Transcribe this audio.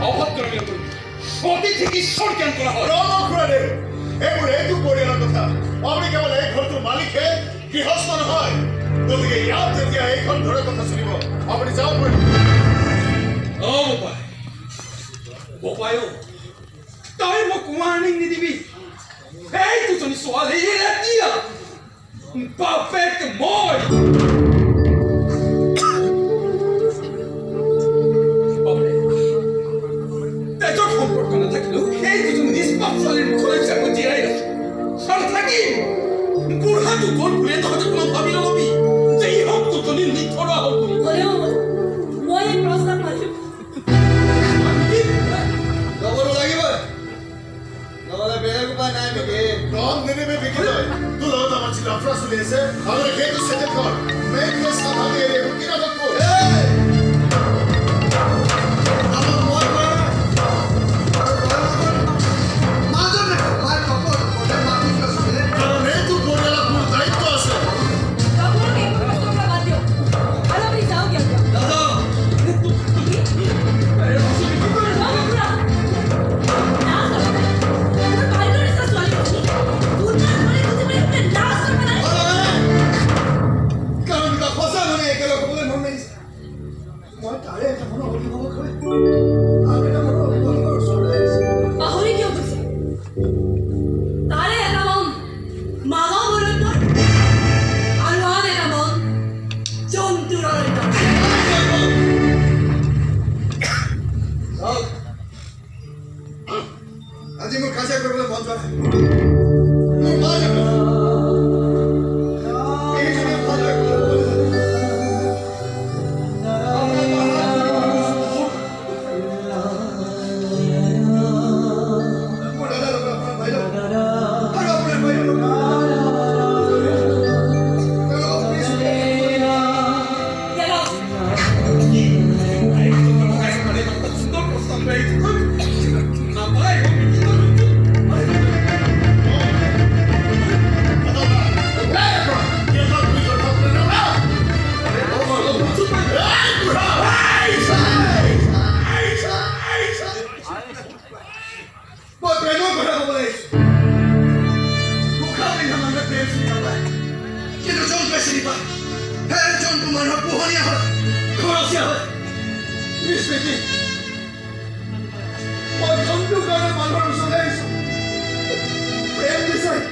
অভদ্ৰ অতিথিক ঈশ্বৰ জ্ঞান কৰা হয় এইবোৰ এইটো পৰিয়ালৰ কথা আপুনি কেৱল এই ঘৰটোৰ মালিকহে গৃহস্থ নহয় গতিকে ইয়াত যেতিয়া এইখন ঘৰৰ কথা শুনিব আপুনি যাওক বোপাই তই মোক ৱাৰ্ণিং নিদিবি এই দুজনী ছোৱালী এতিয়া বাপেক মই তেজৰ সম্পৰ্ক নাথাকিলেও এই দুজনী নিষ্পাপ ছোৱালীৰ মুখলৈ চাকো জীয়াই আছো আৰু থাকিম বুঢ়াটো গ'ল বুলিয়ে তহঁতে কোনো ভাবি নলবি যে ইহঁত দুজনী নিথৰা হ'ল বুলি মই এই প্ৰস্তাৱ মানিম নগলো লাগিব নহ'লে বেলেগ উপায় নাই নেকি ৰং নিদিবি বিকি তই তোৰ লগত আমাৰ ছিল আফৰা চলি আছে আৰু সেইটো চেটেল কৰ মেইন কেছ নাথাকে এইবোৰ কি নাটক কৰ আজি মোৰ কাজিয়া কৰিবলৈ মন যোৱা নাই মই জন্তুৰ কাৰণে মানুহৰ ওচৰলৈ আহিছো প্ৰেম বিচাৰি